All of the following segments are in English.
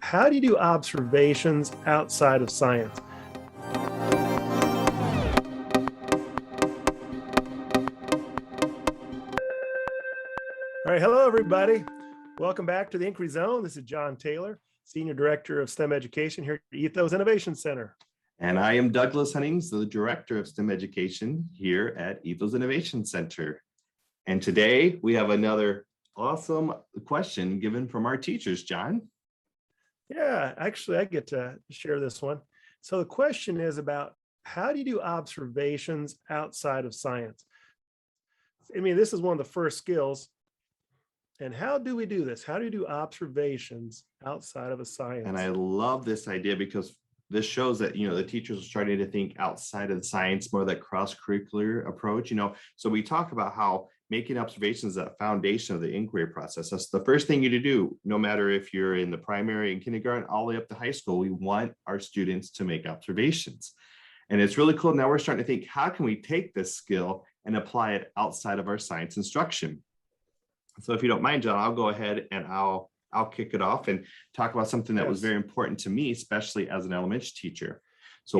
how do you do observations outside of science? All right, hello everybody. Welcome back to the Inquiry Zone. This is John Taylor, Senior Director of STEM Education here at ETHOS Innovation Center. And I am Douglas Hunnings, the Director of STEM Education here at ETHOS Innovation Center. And today we have another awesome question given from our teachers, John. Yeah, actually I get to share this one. So the question is about how do you do observations outside of science? I mean, this is one of the first skills. And how do we do this? How do you do observations outside of a science? And I love this idea because this shows that, the teachers are starting to think outside of the science, more of that cross-curricular approach, So we talk about how making observations is that foundation of the inquiry process. That's the first thing you to do, no matter if you're in the primary and kindergarten, all the way up to high school. We want our students to make observations. And it's really cool. Now we're starting to think, how can we take this skill and apply it outside of our science instruction? So if you don't mind, John, I'll go ahead and I'll kick it off and talk about something that was very important to me, especially as an elementary teacher. So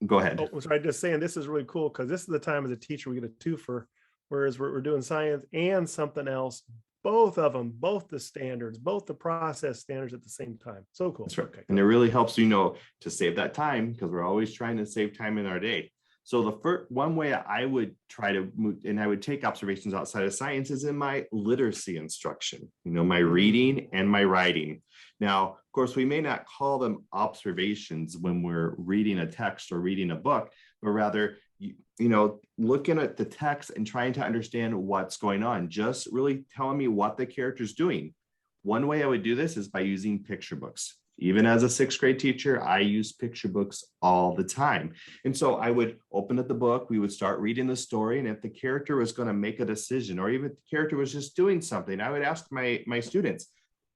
go ahead. Oh, sorry, just saying this is really cool because this is the time as a teacher we get a twofer, whereas we're doing science and something else, both of them, both the standards, both the process standards at the same time. So cool. That's right. Okay, and it really helps, to save that time because we're always trying to save time in our day. So the first one way I would try to move, and I would take observations outside of science, is in my literacy instruction, my reading and my writing. Now, of course, we may not call them observations when we're reading a text or reading a book, but rather, looking at the text and trying to understand what's going on, just really telling me what the character's doing. One way I would do this is by using picture books. Even as a sixth grade teacher, I use picture books all the time. And so I would open up the book, we would start reading the story. And if the character was going to make a decision, or even if the character was just doing something, I would ask my students,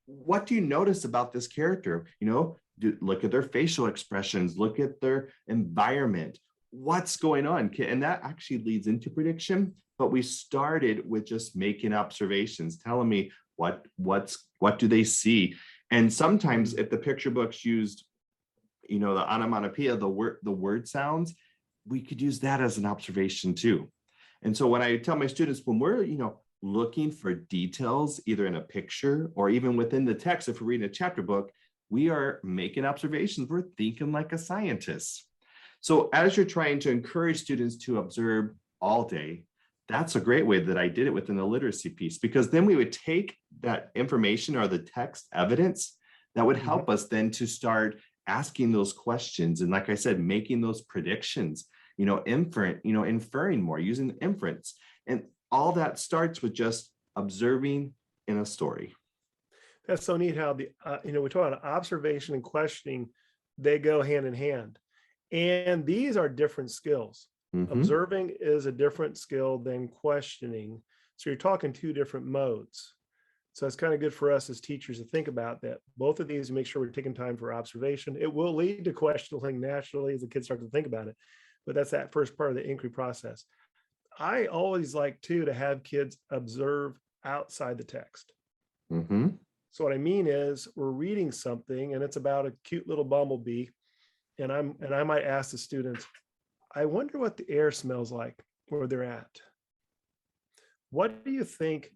what do you notice about this character? Look at their facial expressions, look at their environment, what's going on? And that actually leads into prediction. But we started with just making observations, telling me what do they see? And sometimes if the picture books used, the onomatopoeia, the word sounds, we could use that as an observation too. And so when I tell my students, when we're, looking for details, either in a picture or even within the text, if we're reading a chapter book, we are making observations. We're thinking like a scientist. So as you're trying to encourage students to observe all day, that's a great way that I did it within the literacy piece, because then we would take that information or the text evidence that would help us then to start asking those questions. And like I said, making those predictions, inferring more, using inference. And all that starts with just observing in a story. That's so neat how we talk about observation and questioning, they go hand in hand. And these are different skills. Observing is a different skill than questioning. So you're talking two different modes. So it's kind of good for us as teachers to think about that. Both of these, make sure we're taking time for observation. It will lead to questioning naturally as the kids start to think about it. But that's that first part of the inquiry process. I always like to have kids observe outside the text. So what I mean is we're reading something and it's about a cute little bumblebee. And I might ask the students, I wonder what the air smells like where they're at. What do you think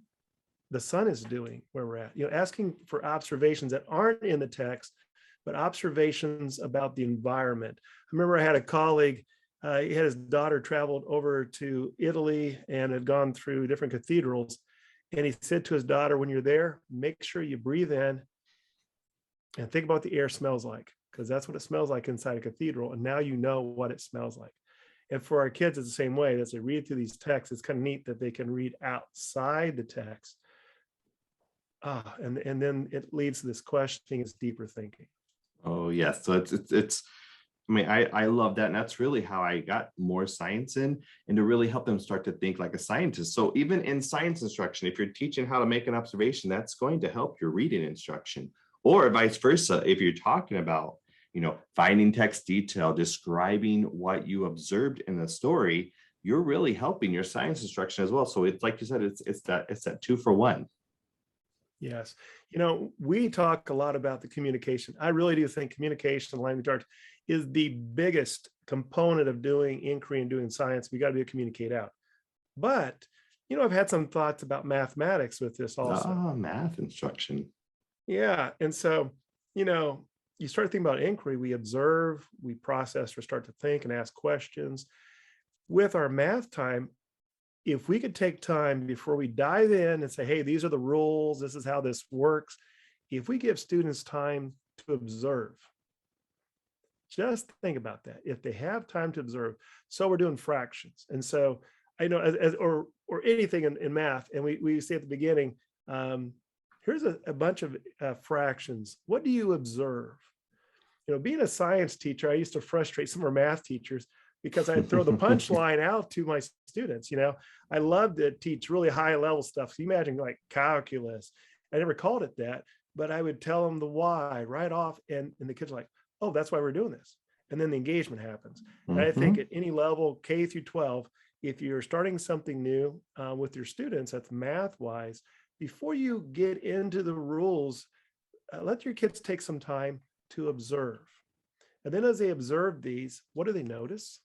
the sun is doing where we're at? Asking for observations that aren't in the text, but observations about the environment. I remember I had a colleague, he had his daughter traveled over to Italy and had gone through different cathedrals. And he said to his daughter, when you're there, make sure you breathe in and think about what the air smells like, because that's what it smells like inside a cathedral. And now you know what it smells like. And for our kids, it's the same way. As they read through these texts, it's kind of neat that they can read outside the text. And then it leads to this questioning, it's deeper thinking. Oh, yes. So it's I love that. And that's really how I got more science in, and to really help them start to think like a scientist. So even in science instruction, if you're teaching how to make an observation, that's going to help your reading instruction, or vice versa. If you're talking about finding text detail, describing what you observed in the story, you're really helping your science instruction as well. So it's like you said, it's that 2 for 1. Yes. We talk a lot about the communication. I really do think communication and language arts is the biggest component of doing inquiry and doing science. We got to be able to communicate out. But, I've had some thoughts about mathematics with this also. Math instruction. Yeah. And so, you know, you start thinking about inquiry, we observe, we process, or start to think and ask questions. With our math time, if we could take time before we dive in and say, hey, these are the rules, this is how this works. If we give students time to observe, just think about that. If they have time to observe, so we're doing fractions. And so I know or anything in math, and we say at the beginning, here's a bunch of fractions. What do you observe? Being a science teacher, I used to frustrate some of our math teachers because I'd throw the punchline out to my students. I love to teach really high level stuff. So you imagine like calculus. I never called it that, but I would tell them the why right off. And the kids are like, oh, that's why we're doing this. And then the engagement happens. And I think at any level, K through 12, if you're starting something new with your students, that's math wise, before you get into the rules, let your kids take some time to observe. And then as they observe these, what do they notice?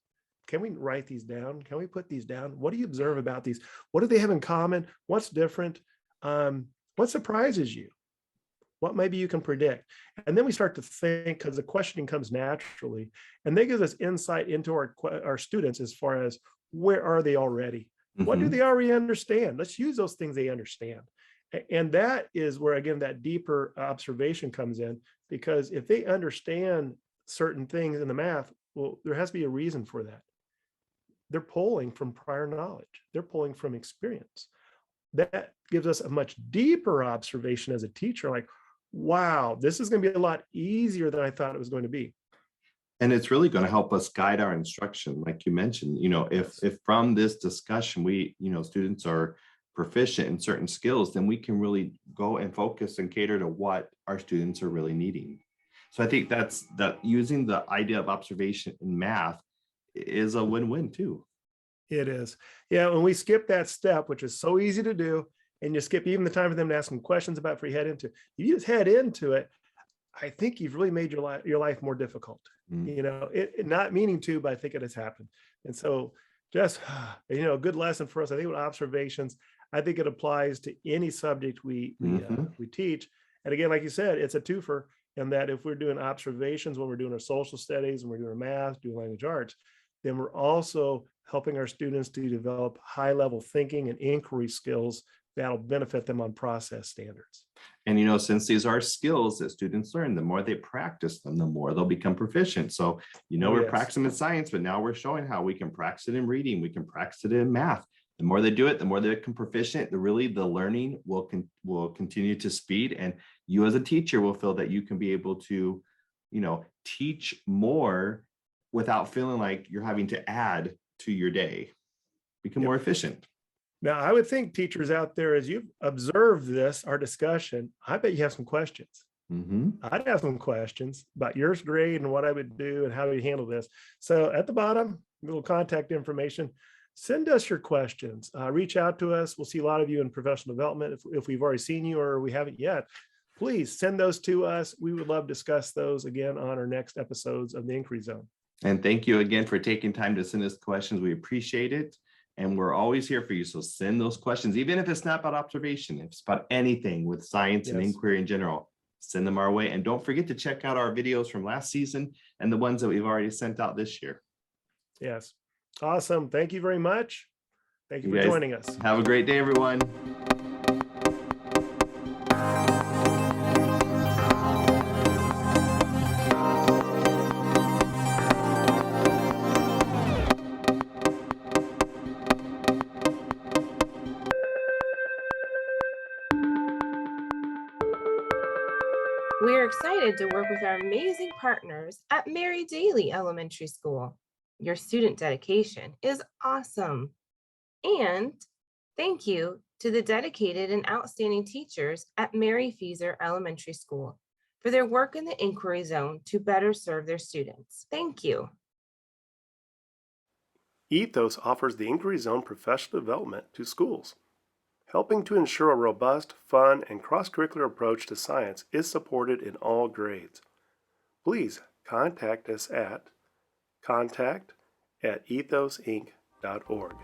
Can we write these down? Can we put these down? What do you observe about these? What do they have in common? What's different? What surprises you? What maybe you can predict? And then we start to think, because the questioning comes naturally, and they give us insight into our students as far as where are they already? What do they already understand? Let's use those things they understand. And that is where, again, that deeper observation comes in, because if they understand certain things in the math, well, there has to be a reason for that. They're pulling from prior knowledge. They're pulling from experience. That gives us a much deeper observation as a teacher, like, wow, this is going to be a lot easier than I thought it was going to be. And it's really going to help us guide our instruction. Like you mentioned, if from this discussion, students are proficient in certain skills, then we can really go and focus and cater to what our students are really needing. So I think that using the idea of observation in math is a win-win too. It is. Yeah. When we skip that step, which is so easy to do, and you skip even the time for them to ask them questions about before you head into it, if you just head into it, I think you've really made your life more difficult. It not meaning to, but I think it has happened. And so just, a good lesson for us. I think with observations, I think it applies to any subject we teach. And again, like you said, it's a twofer in that if we're doing observations when we're doing our social studies and we're doing math, doing language arts, then we're also helping our students to develop high level thinking and inquiry skills that'll benefit them on process standards. And, since these are skills that students learn, the more they practice them, the more they'll become proficient. So, we're practicing in science, but now we're showing how we can practice it in reading. We can practice it in math. The more they do it, the more they become proficient. The learning will continue to speed. And you as a teacher will feel that you can be able to, teach more without feeling like you're having to add to your day, become more efficient. Now, I would think teachers out there, as you've observed our discussion, I bet you have some questions. I'd have some questions about your grade and what I would do and how we handle this. So at the bottom, little contact information, send us your questions, reach out to us. We'll see a lot of you in professional development. If we've already seen you or we haven't yet, please send those to us. We would love to discuss those again on our next episodes of the Inquiry Zone. And thank you again for taking time to send us questions. We appreciate it. And we're always here for you. So send those questions, even if it's not about observation, if it's about anything with science and inquiry in general, send them our way. And don't forget to check out our videos from last season and the ones that we've already sent out this year. Yes. Awesome. Thank you very much. Thank you for joining us. Have a great day, everyone. We are excited to work with our amazing partners at Mary Daly Elementary School. Your student dedication is awesome. And thank you to the dedicated and outstanding teachers at Mary Feaser Elementary School for their work in the Inquiry Zone to better serve their students. Thank you. ETHOS offers the Inquiry Zone professional development to schools. Helping to ensure a robust, fun, and cross-curricular approach to science is supported in all grades. Please contact us at contact@ethosinc.org.